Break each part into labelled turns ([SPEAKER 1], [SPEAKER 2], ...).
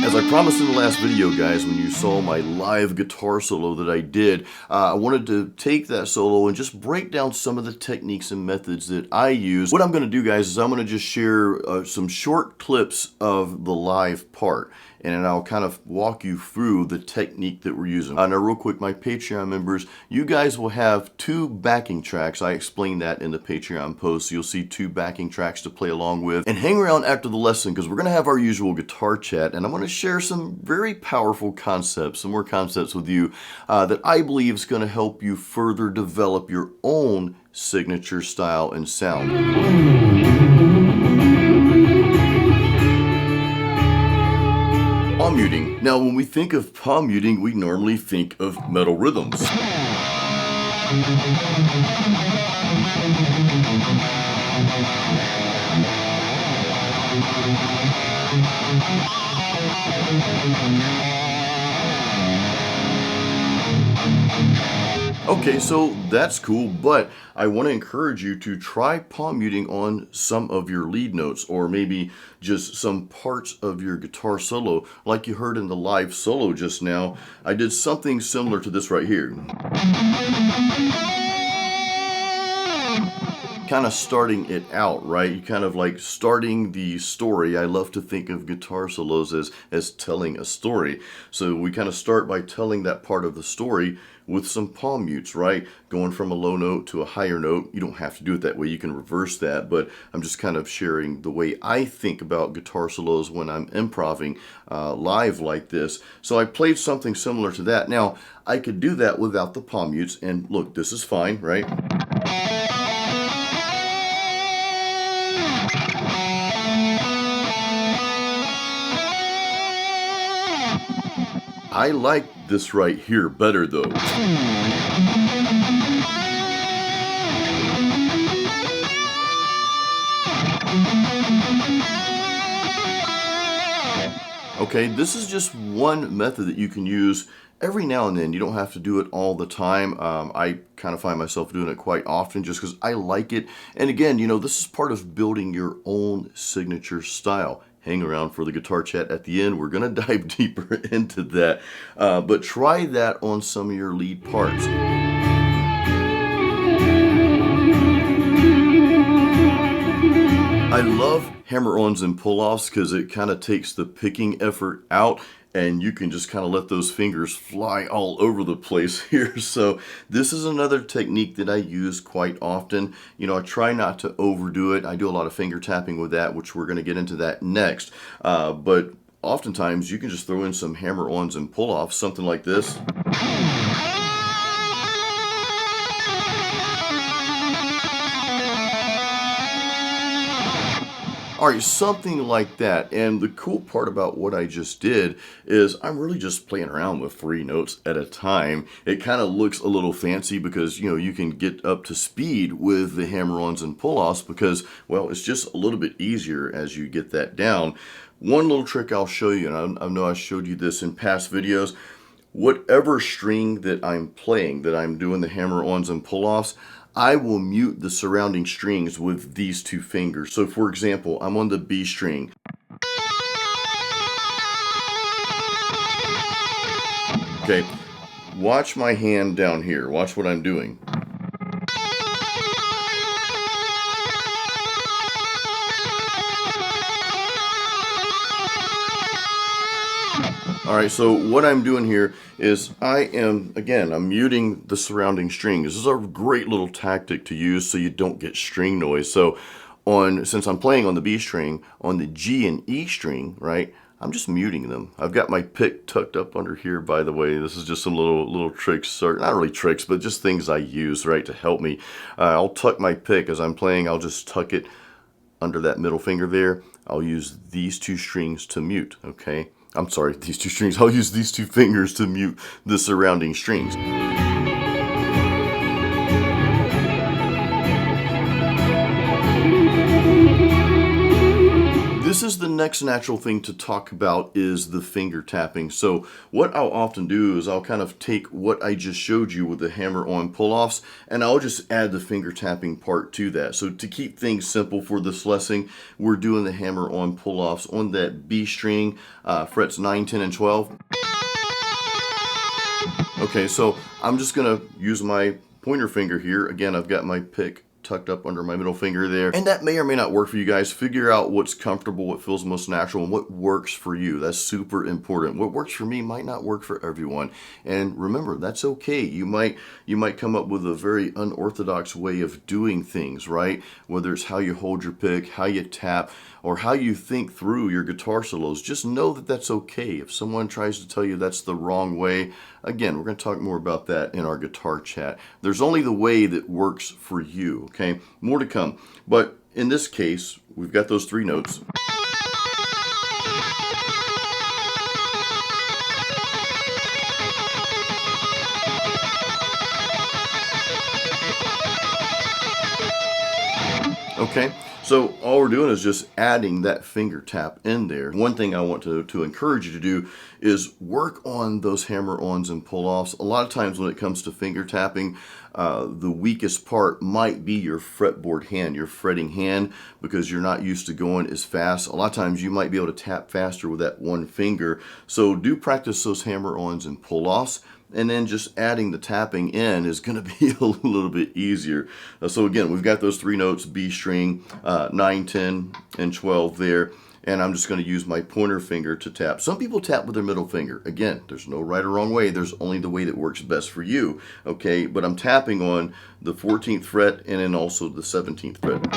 [SPEAKER 1] As I promised in the last video, guys, when you saw my live guitar solo that I did, I wanted to take that solo and just break down some of the techniques and methods that I use. What I'm going to do, guys, is I'm going to just share some short clips of the live part, and I'll kind of walk you through the technique that we're using. Now, real quick, my Patreon members, you guys will have 2 backing tracks. I explained that in the Patreon post, so you'll see 2 backing tracks to play along with. And hang around after the lesson, because we're going to have our usual guitar chat, and I'm going to share some very powerful concepts, some more concepts with you that I believe is going to help you further develop your own signature style and sound. Palm muting. Now, when we think of palm muting, we normally think of metal rhythms. Okay, so that's cool, but I want to encourage you to try palm muting on some of your lead notes, or maybe just some parts of your guitar solo. Like you heard in the live solo just now, I did something similar to this right here. Kind of starting it out, right? You kind of like starting the story. I love to think of guitar solos as telling a story. So we kind of start by telling that part of the story with some palm mutes, right? Going from a low note to a higher note. You don't have to do it that way. You can reverse that, but I'm just kind of sharing the way I think about guitar solos when I'm improvising live like this. So I played something similar to that. Now, I could do that without the palm mutes, and look, this is fine, right? I like this right here better though. Okay, this is just one method that you can use every now and then. You don't have to do it all the time. I kind of find myself doing it quite often just because I like it. And again, you know, this is part of building your own signature style. Hang around for the guitar chat at the end. We're going to dive deeper into that. But try that on some of your lead parts. I love hammer-ons and pull-offs because it kind of takes the picking effort out, and you can just kind of let those fingers fly all over the place here. So this is another technique that I use quite often. You know, I try not to overdo it. I do a lot of finger tapping with that, which we're going to get into that next. But oftentimes you can just throw in some hammer-ons and pull-offs, something like this. All right, something like that. And the cool part about what I just did is I'm really just playing around with 3 notes at a time. It kind of looks a little fancy because, you know, you can get up to speed with the hammer-ons and pull-offs because, well, it's just a little bit easier as you get that down. One little trick I'll show you, and I know I showed you this in past videos. Whatever string that I'm playing, that I'm doing the hammer-ons and pull-offs, I will mute the surrounding strings with these 2 fingers. So for example, I'm on the B string. Okay, watch my hand down here. Watch what I'm doing. All right, so what I'm doing here is I'm muting the surrounding strings. This is a great little tactic to use so you don't get string noise. So since I'm playing on the B string, on the G and E string, right, I'm just muting them. I've got my pick tucked up under here, by the way. This is just some little tricks, or not really tricks, but just things I use, right, to help me. I'll tuck my pick as I'm playing. I'll just tuck it under that middle finger there. I'll use these two strings to mute, okay? I'm sorry, these two strings. I'll use these two fingers to mute the surrounding strings. This is the next natural thing to talk about, is the finger tapping. So what I'll often do is I'll kind of take what I just showed you with the hammer-on pull-offs, and I'll just add the finger tapping part to that. So to keep things simple for this lesson, we're doing the hammer-on pull-offs on that B string, frets 9, 10, and 12. Okay, so I'm just gonna use my pointer finger here. Again, I've got my pick tucked up under my middle finger there, and that may or may not work for you guys. Figure out what's comfortable, what feels most natural, and what works for you. That's super important. What works for me might not work for everyone, and remember, that's okay. You might come up with a very unorthodox way of doing things, right? Whether it's how you hold your pick, how you tap, or how you think through your guitar solos. Just know that that's okay. If someone tries to tell you that's the wrong way, again, we're going to talk more about that in our guitar chat. There's only the way that works for you, okay? More to come. But in this case, we've got those 3 notes. Okay, so all we're doing is just adding that finger tap in there. One thing I want to encourage you to do is work on those hammer-ons and pull-offs. A lot of times when it comes to finger tapping, the weakest part might be your fretboard hand, your fretting hand, because you're not used to going as fast. A lot of times you might be able to tap faster with that one finger. So do practice those hammer-ons and pull-offs. And then just adding the tapping in is going to be a little bit easier. So again, we've got those 3 notes, B string, 9, 10, and 12 there. And I'm just going to use my pointer finger to tap. Some people tap with their middle finger. Again, there's no right or wrong way. There's only the way that works best for you. Okay, but I'm tapping on the 14th fret and then also the 17th fret.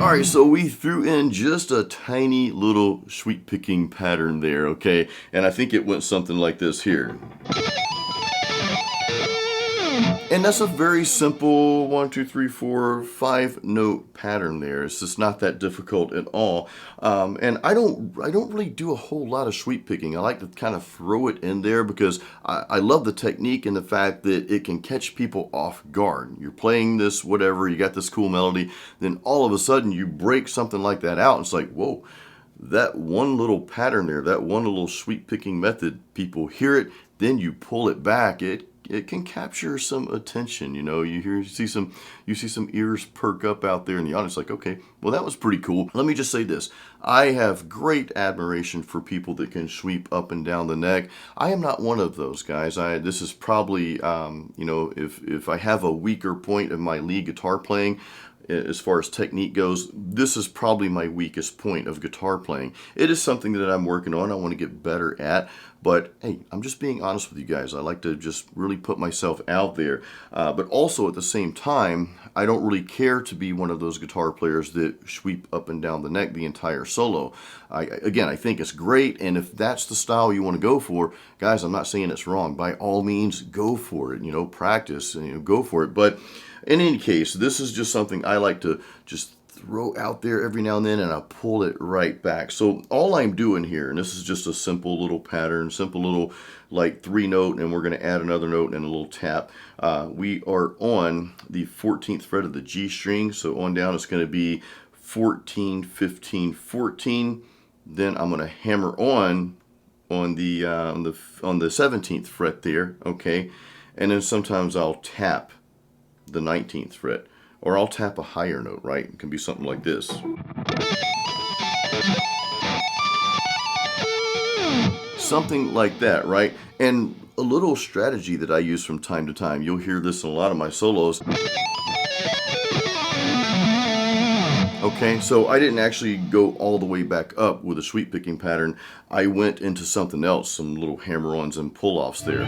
[SPEAKER 1] Alright, so we threw in just a tiny little sweep picking pattern there, okay? And I think it went something like this here. And that's a very simple 1, 2, 3, 4, 5 note pattern there. It's just not that difficult at all. And I don't really do a whole lot of sweep picking. I like to kind of throw it in there because I love the technique and the fact that it can catch people off guard. You're playing this, whatever, you got this cool melody, then all of a sudden you break something like that out. It's like, whoa, that one little pattern there, that one little sweep picking method, people hear it, then you pull it back. It can capture some attention, you know. You see some ears perk up out there in the audience, like, okay, well, that was pretty cool. Let me just say this: I have great admiration for people that can sweep up and down the neck. I am not one of those guys. This is probably, you know, if I have a weaker point in my lead guitar playing, as far as technique goes, this is probably my weakest point of guitar playing. It is something that I'm working on, I want to get better at, but hey, I'm just being honest with you guys. I like to just really put myself out there, but also at the same time, I don't really care to be one of those guitar players that sweep up and down the neck the entire solo. Again, I think it's great, and if that's the style you want to go for, guys, I'm not saying it's wrong. By all means, go for it, you know, practice, and, you know, go for it. But in any case, this is just something I like to just throw out there every now and then, and I pull it right back. So all I'm doing here, and this is just a simple little pattern, simple little like 3 note, and we're going to add another note and a little tap. We are on the 14th fret of the G string, so on down it's going to be 14, 15, 14. Then I'm going to hammer on the 17th fret there, okay, and then sometimes I'll tap the 19th fret, or I'll tap a higher note, right? It can be something like this. Something like that, right? And a little strategy that I use from time to time, you'll hear this in a lot of my solos. Okay, so I didn't actually go all the way back up with a sweep picking pattern. I went into something else, some little hammer-ons and pull-offs there.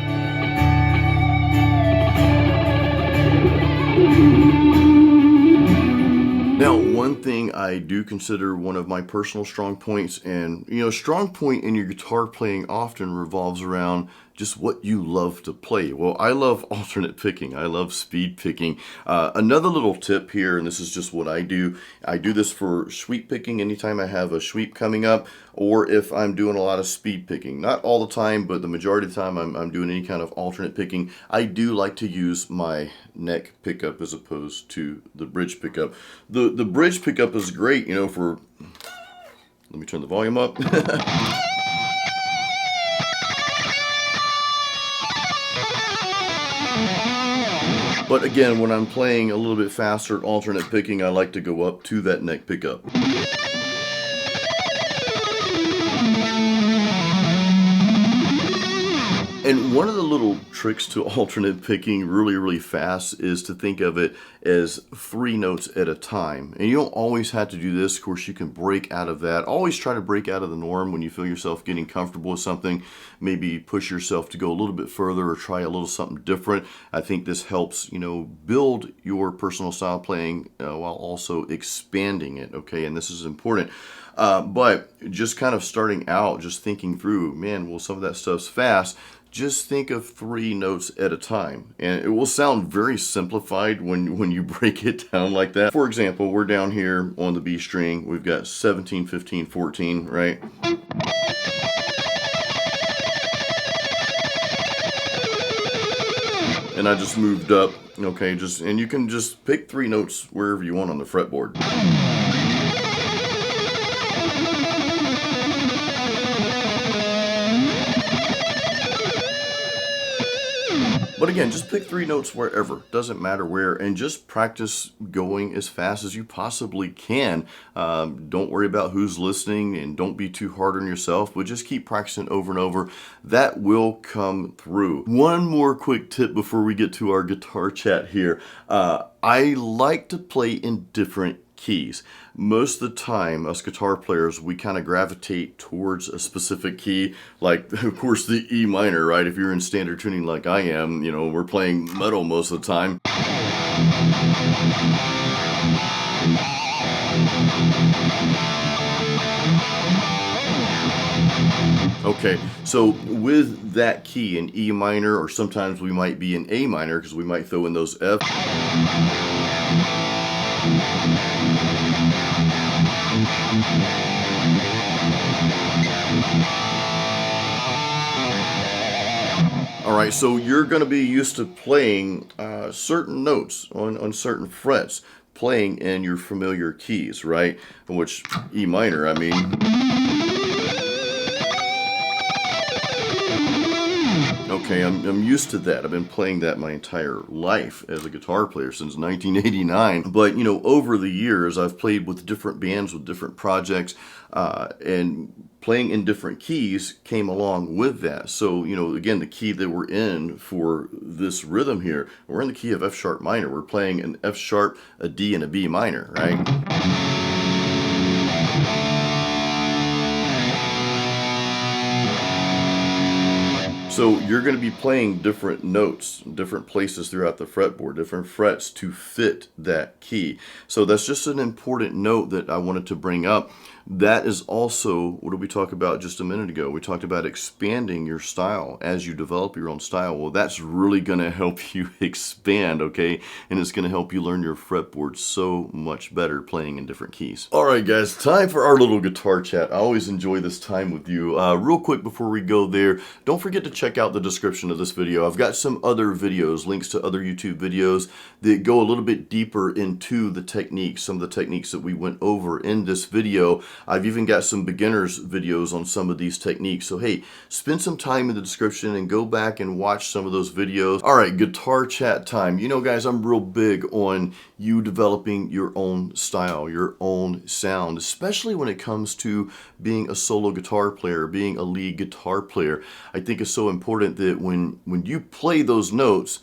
[SPEAKER 1] Now, one thing I do consider one of my personal strong points, and strong point in your guitar playing often revolves around just what you love to play. Well, I love alternate picking. I love speed picking. Another little tip here, and this is just what I do this for sweep picking anytime I have a sweep coming up, or if I'm doing a lot of speed picking. Not all the time, but the majority of the time I'm doing any kind of alternate picking. I do like to use my neck pickup as opposed to the bridge pickup. The bridge pickup is great, for, let me turn the volume up. But again, when I'm playing a little bit faster alternate picking, I like to go up to that neck pickup. And one of the little tricks to alternate picking really fast is to think of it as 3 notes at a time. And you don't always have to do this. Of course, you can break out of that. Always try to break out of the norm when you feel yourself getting comfortable with something. Maybe push yourself to go a little bit further or try a little something different. I think this helps, build your personal style playing while also expanding it, okay? And this is important. But just kind of starting out, just thinking through, man, well, some of that stuff's fast. Just think of 3 notes at a time. And it will sound very simplified when you break it down like that. For example, we're down here on the B string. We've got 17, 15, 14, right? And I just moved up, okay, and you can just pick 3 notes wherever you want on the fretboard. But again, just pick 3 notes wherever, doesn't matter where, and just practice going as fast as you possibly can. Don't worry about who's listening and don't be too hard on yourself, but just keep practicing over and over. That will come through. One more quick tip before we get to our guitar chat here. I like to play in different keys. Most of the time, us guitar players, we kind of gravitate towards a specific key, like, of course, the E minor, right? If you're in standard tuning like I am, we're playing metal most of the time. Okay, so with that key in E minor, or sometimes we might be in A minor, because we might throw in those F. All right, so you're going to be used to playing certain notes on certain frets, playing in your familiar keys, right? Which E minor, I mean. Okay, I'm used to that. I've been playing that my entire life as a guitar player since 1989. But, over the years, I've played with different bands, with different projects, and playing in different keys came along with that. So, again, the key that we're in for this rhythm here, we're in the key of F sharp minor. We're playing an F sharp, a D, and a B minor, right? So you're going to be playing different notes, different places throughout the fretboard, different frets to fit that key. So that's just an important note that I wanted to bring up. That is also, what did we talk about just a minute ago? We talked about expanding your style as you develop your own style. Well, that's really going to help you expand, okay? And it's going to help you learn your fretboard so much better playing in different keys. All right, guys, time for our little guitar chat. I always enjoy this time with you. Real quick before we go there, don't forget to check out the description of this video. I've got some other videos, links to other YouTube videos that go a little bit deeper into the techniques, some of the techniques that we went over in this video. I've even got some beginners videos on some of these techniques. So hey, spend some time in the description and go back and watch some of those videos. All right, guitar chat time. Guys, I'm real big on you developing your own style, your own sound, especially when it comes to being a solo guitar player, being a lead guitar player. I think it's so important that when you play those notes,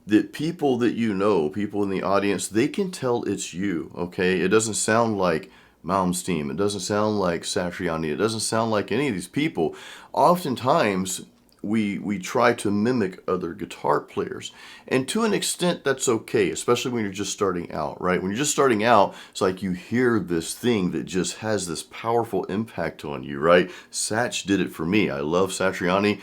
[SPEAKER 1] that people that you know, people in the audience, they can tell it's you, okay? It doesn't sound like Malmsteen. It doesn't sound like Satriani. It doesn't sound like any of these people. Oftentimes, we try to mimic other guitar players, and to an extent that's okay, especially when you're just starting out, right? When you're just starting out, it's like you hear this thing that just has this powerful impact on you, right? Satch did it for me. I love Satriani,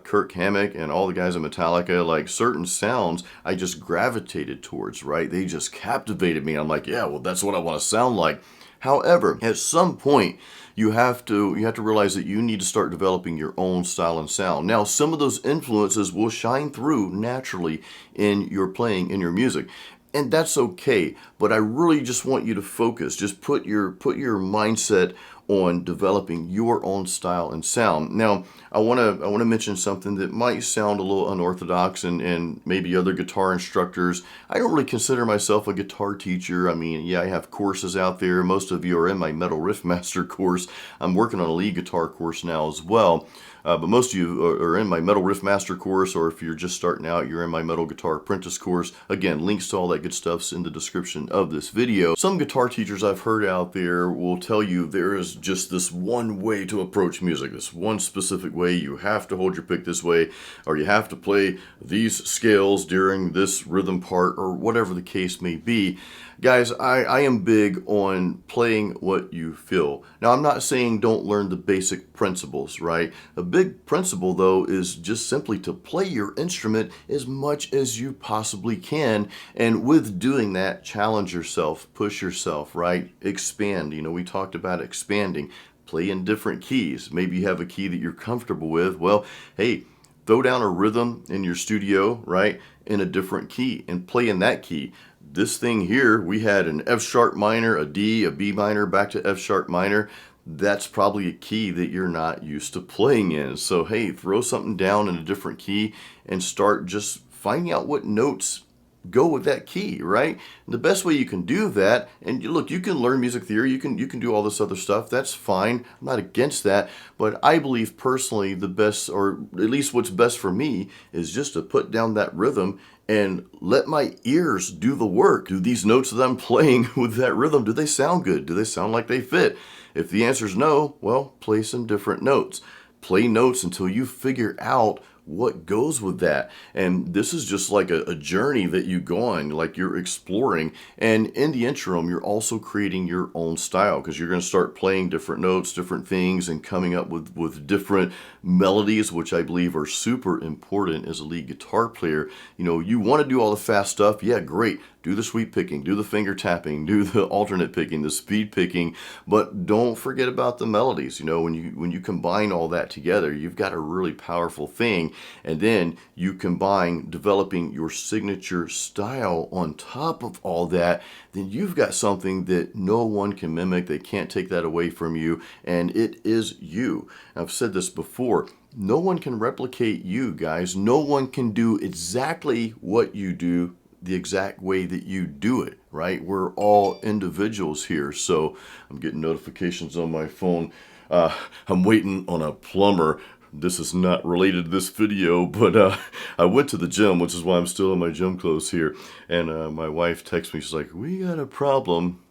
[SPEAKER 1] Kirk Hammett, and all the guys in Metallica. Like, certain sounds I just gravitated towards, right? They just captivated me. I'm like, yeah, well, that's what I want to sound like. However, at some point, you have to realize that you need to start developing your own style and sound. Now, some of those influences will shine through naturally in your playing, in your music. And that's okay, but I really just want you to focus. Just put your mindset on developing your own style and sound. Now, I want to mention something that might sound a little unorthodox, and maybe other guitar instructors. I don't really consider myself a guitar teacher. I mean, yeah, I have courses out there. Most of you are in my Metal Riff Master course. I'm working on a lead guitar course now as well. But most of you are in my Metal Riff Master course, or if you're just starting out, you're in my Metal Guitar Apprentice course. Again, links to all that good stuff's in the description of this video. Some guitar teachers I've heard out there will tell you there is just this one way to approach music, this one specific way. You have to hold your pick this way, or you have to play these scales during this rhythm part, or whatever the case may be. Guys, I am big on playing what you feel. Now, I'm not saying don't learn the basic principles, right? A big principle, though, is just simply to play your instrument as much as you possibly can. And with doing that, challenge yourself, push yourself, right? Expand. You know, we talked about expanding. Play in different keys. Maybe you have a key that you're comfortable with. Well, hey, throw down a rhythm in your studio, right, in a different key, and play in that key. This thing here, we had an F sharp minor, a D, a B minor, back to F sharp minor. That's probably a key that you're not used to playing in. So hey, throw something down in a different key and start just finding out what notes go with that key, right? And the best way you can do that, and look, you can learn music theory, you can do all this other stuff. That's fine. I'm not against that, but I believe personally the best, or at least what's best for me, is just to put down that rhythm and let my ears do the work. Do these notes that I'm playing with that rhythm, do they sound good? Do they sound like they fit? If the answer is no, well, play some different notes. Play notes until you figure out what goes with that. And this is just like a journey that you go on, like you're exploring. And in the interim, you're also creating your own style, because you're going to start playing different notes, different things, and coming up with different melodies, which I believe are super important as a lead guitar player. You know, you want to do all the fast stuff. Yeah, great. Do the sweep picking, do the finger tapping, do the alternate picking, the speed picking, but don't forget about the melodies. You know, when you combine all that together, you've got a really powerful thing. And then you combine developing your signature style on top of all that, then you've got something that no one can mimic. They can't take that away from you, and it is you. I've said this before. No one can replicate you, guys. No one can do exactly what you do the exact way that you do it, right? We're all individuals here. So I'm getting notifications on my phone. I'm waiting on a plumber. This is not related to this video, but I went to the gym, which is why I'm still in my gym clothes here. And my wife texts me. She's like, "We got a problem."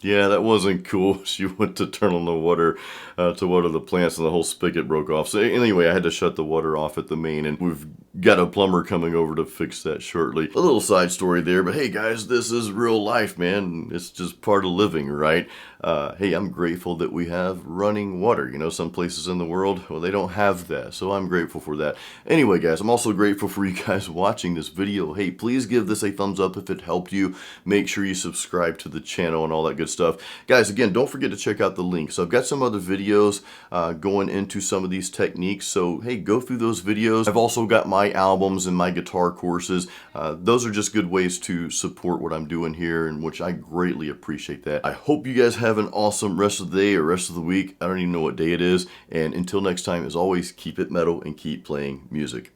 [SPEAKER 1] Yeah, that wasn't cool. She went to turn on the water to water the plants, and the whole spigot broke off. So anyway, I had to shut the water off at the main, and we've got a plumber coming over to fix that shortly. A little side story there, but hey guys, this is real life, man. It's just part of living, right? Hey, I'm grateful that we have running water. You know, some places in the world, well, they don't have that, so I'm grateful for that. Anyway, guys, I'm also grateful for you guys watching this video. Hey, please give this a thumbs up if it helped you. Make sure you subscribe to the channel and all that good stuff. Guys, again, don't forget to check out the link. So I've got some other videos going into some of these techniques, so hey, go through those videos. I've also got my albums and my guitar courses. Those are just good ways to support what I'm doing here, and which I greatly appreciate that. I hope you guys have an awesome rest of the day or rest of the week. I don't even know what day it is, and until next time, as always, keep it metal and keep playing music.